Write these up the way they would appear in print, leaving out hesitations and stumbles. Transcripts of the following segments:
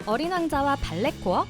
어린 왕자와 발레코어?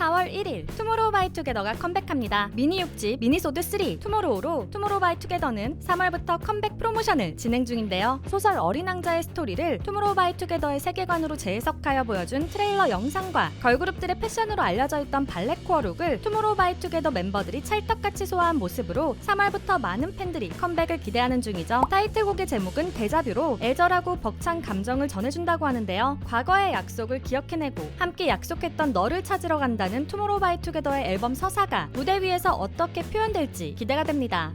4월 1일 투모로우바이투게더가 컴백합니다. 미니 6집 미니소드 3 투모로우로 투모로우바이투게더는 3월부터 컴백 프로모션을 진행 중인데요. 소설 어린 왕자의 스토리를 투모로우바이투게더의 세계관으로 재해석하여 보여준 트레일러 영상과 걸그룹들의 패션으로 알려져 있던 발레코어 룩을 투모로우바이투게더 멤버들이 찰떡같이 소화한 모습으로 3월부터 많은 팬들이 컴백을 기대하는 중이죠. 타이틀곡의 제목은 데자뷰로 애절하고 벅찬 감정을 전해준다고 하는데요. 과거의 약속을 기억해내고 함께 약속했던 너를 찾으러 간다는 투모로우바이투게더의 앨범 서사가 무대 위에서 어떻게 표현될지 기대가 됩니다.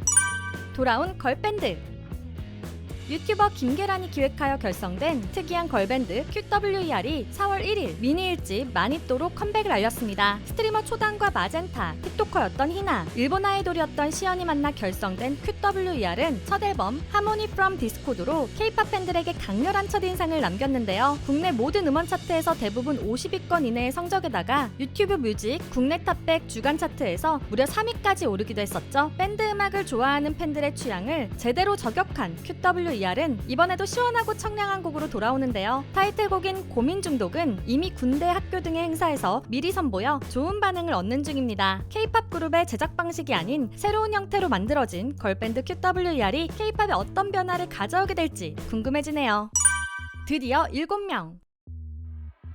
돌아온 걸밴드. 유튜버 김계란이 기획하여 결성된 특이한 걸밴드 QWER이 4월 1일 미니 1집 마니또로 컴백을 알렸습니다. 스트리머 초단과 마젠타, 틱토커였던 희나, 일본 아이돌이었던 시연이 만나 결성된 QWER은 첫 앨범 하모니 from 디스코드로 K-pop 팬들에게 강렬한 첫인상을 남겼는데요. 국내 모든 음원 차트에서 대부분 50위권 이내의 성적에다가 유튜브 뮤직 국내 탑100 주간 차트에서 무려 3위까지 오르기도 했었죠. 밴드 음악을 좋아하는 팬들의 취향을 제대로 저격한 QWER은 이번에도 시원하고 청량한 곡으로 돌아오는데요. 타이틀곡인 고민중독은 이미 군대, 학교 등의 행사에서 미리 선보여 좋은 반응을 얻는 중입니다. K-pop 그룹의 제작 방식이 아닌 새로운 형태로 만들어진 걸밴드 QWER이 K-pop에 어떤 변화를 가져오게 될지 궁금해지네요. 드디어 7명.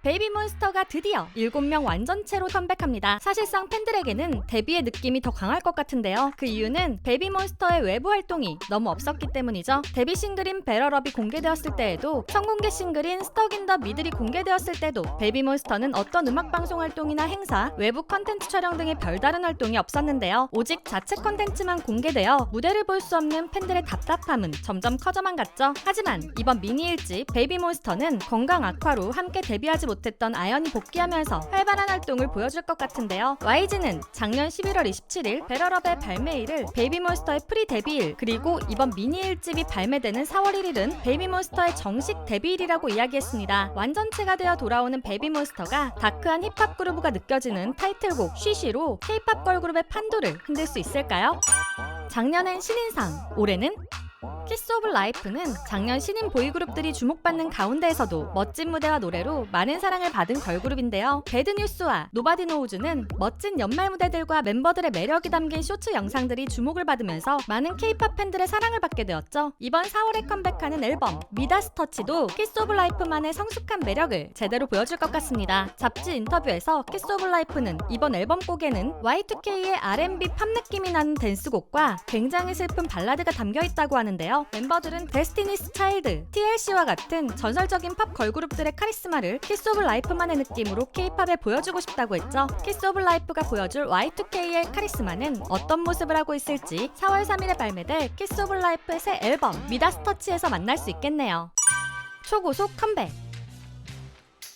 베이비몬스터가 드디어 7명 완전체로 컴백합니다. 사실상 팬들에게는 데뷔의 느낌이 더 강할 것 같은데요. 그 이유는 베이비몬스터의 외부 활동이 너무 없었기 때문이죠. 데뷔 싱글인 베러럽이 공개되었을 때에도 성공개 싱글인 스떡 인 더 미들이 공개되었을 때도 베이비몬스터는 어떤 음악방송 활동이나 행사, 외부 컨텐츠 촬영 등의 별다른 활동이 없었는데요. 오직 자체 컨텐츠만 공개되어 무대를 볼 수 없는 팬들의 답답함은 점점 커져만 갔죠. 하지만 이번 미니 1집 베이비몬스터는 건강 악화로 함께 데뷔하지 못했던 아연이 복귀하면서 활발한 활동을 보여줄 것 같은데요. YG는 작년 11월 27일 베러럽의 발매일을 베이비몬스터의 프리 데뷔일, 그리고 이번 미니 1집이 발매되는 4월 1일은 베이비몬스터의 정식 데뷔일이라고 이야기했습니다. 완전체가 되어 돌아오는 베이비몬스터가 다크한 힙합 그루브가 느껴지는 타이틀곡 쉬쉬로 K-pop 걸그룹의 판도를 흔들 수 있을까요? 작년엔 신인상, 올해는? 키스 오브 라이프는 작년 신인 보이그룹들이 주목받는 가운데에서도 멋진 무대와 노래로 많은 사랑을 받은 걸그룹인데요. 배드뉴스와 노바디 노우즈는 멋진 연말 무대들과 멤버들의 매력이 담긴 쇼츠 영상들이 주목을 받으면서 많은 K-pop 팬들의 사랑을 받게 되었죠. 이번 4월에 컴백하는 앨범 미다스 터치도 키스 오브 라이프만의 성숙한 매력을 제대로 보여줄 것 같습니다. 잡지 인터뷰에서 키스 오브 라이프는 이번 앨범 곡에는 Y2K의 R&B 팝 느낌이 나는 댄스곡과 굉장히 슬픈 발라드가 담겨있다고 하는데요. 멤버들은 데스티니스 차일드, TLC와 같은 전설적인 팝 걸그룹들의 카리스마를 키스 오브 라이프만의 느낌으로 K-팝에 보여주고 싶다고 했죠. 키스 오브 라이프가 보여줄 Y2K의 카리스마는 어떤 모습을 하고 있을지 4월 3일에 발매될 키스 오브 라이프의 새 앨범 미다스 터치에서 만날 수 있겠네요. 초고속 컴백.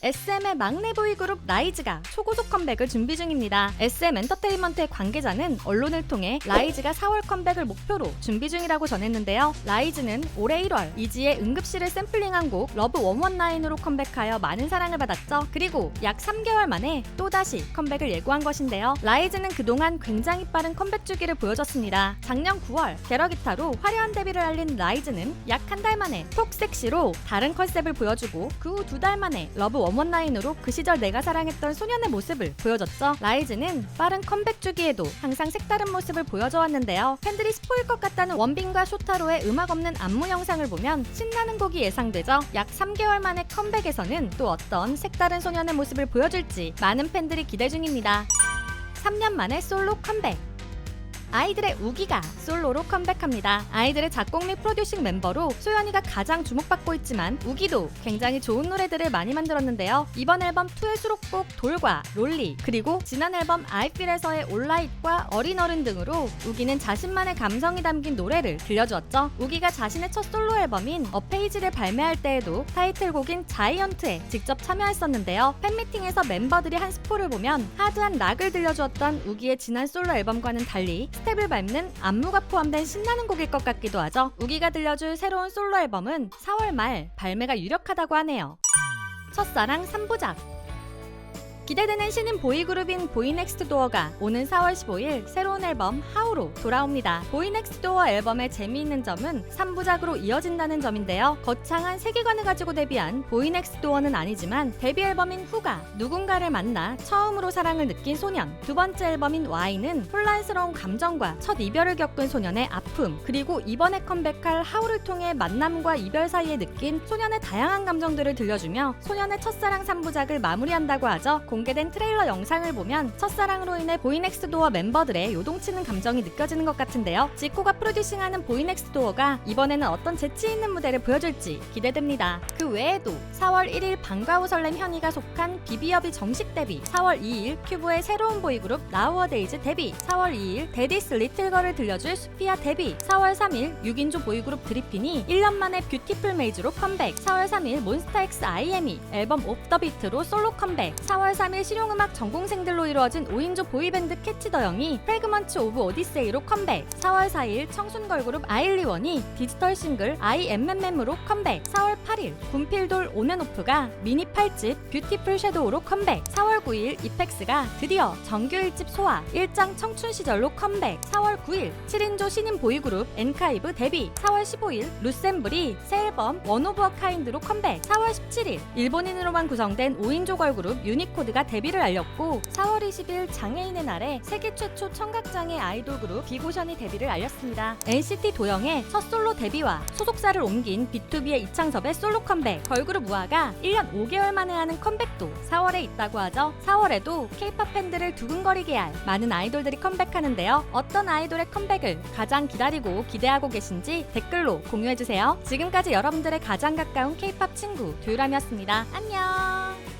SM의 막내 보이그룹 라이즈가 초고속 컴백을 준비 중입니다. SM 엔터테인먼트의 관계자는 언론을 통해 라이즈가 4월 컴백을 목표로 준비 중이라고 전했는데요. 라이즈는 올해 1월 이지의 응급실을 샘플링한 곡 러브 119으로 컴백하여 많은 사랑을 받았죠. 그리고 약 3개월 만에 또다시 컴백을 예고한 것인데요. 라이즈는 그동안 굉장히 빠른 컴백 주기를 보여줬습니다. 작년 9월 게러기타로 화려한 데뷔를 알린 라이즈는 약 한 달 만에 톡섹시로 다른 컨셉을 보여주고 그 후 2달 만에 러브 119으로 그 시절 내가 사랑했던 소년의 모습을 보여줬죠. 라이즈는 빠른 컴백 주기에도 항상 색다른 모습을 보여줘 왔는데요. 팬들이 스포일 것 같다는 원빈과 쇼타로의 음악 없는 안무 영상을 보면 신나는 곡이 예상되죠. 약 3개월 만에 컴백에서는 또 어떤 색다른 소년의 모습을 보여줄지 많은 팬들이 기대 중입니다. 3년 만에 솔로 컴백. 아이들의 우기가 솔로로 컴백합니다. 아이들의 작곡 및 프로듀싱 멤버로 소연이가 가장 주목받고 있지만 우기도 굉장히 좋은 노래들을 많이 만들었는데요. 이번 앨범 2의 수록곡 돌과 롤리, 그리고 지난 앨범 I Feel에서의 올라잇과 어린 어른 등으로 우기는 자신만의 감성이 담긴 노래를 들려주었죠. 우기가 자신의 첫 솔로 앨범인 어페이지를 발매할 때에도 타이틀곡인 자이언트에 직접 참여했었는데요. 팬미팅에서 멤버들이 한 스포를 보면 하드한 락을 들려주었던 우기의 지난 솔로 앨범과는 달리 스텝을 밟는 안무가 포함된 신나는 곡일 것 같기도 하죠. 우기가 들려줄 새로운 솔로 앨범은 4월 말 발매가 유력하다고 하네요. 첫사랑 3부작. 기대되는 신인 보이그룹인 보이넥스트도어가 오는 4월 15일 새로운 앨범 하우로 돌아옵니다. 보이넥스트도어 앨범의 재미있는 점은 3부작으로 이어진다는 점인데요. 거창한 세계관을 가지고 데뷔한 보이넥스트도어는 아니지만 데뷔 앨범인 후가 누군가를 만나 처음으로 사랑을 느낀 소년, 두 번째 앨범인 Y는 혼란스러운 감정과 첫 이별을 겪은 소년의 아픔, 그리고 이번에 컴백할 하우를 통해 만남과 이별 사이에 느낀 소년의 다양한 감정들을 들려주며 소년의 첫사랑 3부작을 마무리한다고 하죠. 공개된 트레일러 영상을 보면 첫사랑으로 인해 보이넥스트도어 멤버들의 요동치는 감정이 느껴지는 것 같은데요. 지코가 프로듀싱하는 보이넥스트도어가 이번에는 어떤 재치 있는 무대를 보여줄지 기대됩니다. 그 외에도 4월 1일 방과후 설렘 현이가 속한 비비업이 정식 데뷔, 4월 2일 큐브의 새로운 보이그룹 나우어데이즈 데뷔, 4월 2일 데디스 리틀걸을 들려줄 수피아 데뷔, 4월 3일 6인조 보이그룹 드리핀이 1년 만에 뷰티풀 메이즈로 컴백, 4월 3일 몬스타엑스 IM이 앨범 옵 더 비트로 솔로 컴백, 4월 3일 실용음악 전공생들로 이루어진 5인조 보이밴드 캐치 더 영이 프래그먼츠 오브 오디세이로 컴백, 4월 4일 청순 걸그룹 아일리원이 디지털 싱글 IMMM으로 컴백, 4월 8일 군필돌 온앤오프가 미니 8집 뷰티풀 섀도우로 컴백, 4월 9일 이펙스가 드디어 정규 1집 소화 1장 청춘 시절로 컴백, 4월 9일 7인조 신인 보이그룹 엔카이브 데뷔, 4월 15일 루셈블이 새 앨범 원 오브 어 카인드로 컴백, 4월 17일 일본인으로만 구성된 5인조 걸그룹 유니코드가 데뷔를 알렸고, 4월 20일 장애인의 날에 세계 최초 청각장애 아이돌 그룹 비고션이 데뷔를 알렸습니다. NCT 도영의 첫 솔로 데뷔와 소속사를 옮긴 B2B의 이창섭의 솔로 컴백, 걸그룹 우아가 1년 5개월 만에 하는 컴백도 4월에 있다고 하죠. 4월에도 K-팝 팬들을 두근거리게 할 많은 아이돌들이 컴백하는데요. 어떤 아이돌의 컴백을 가장 기다리고 기대하고 계신지 댓글로 공유해주세요. 지금까지 여러분들의 가장 가까운 K-팝 친구 듀람이었습니다. 안녕.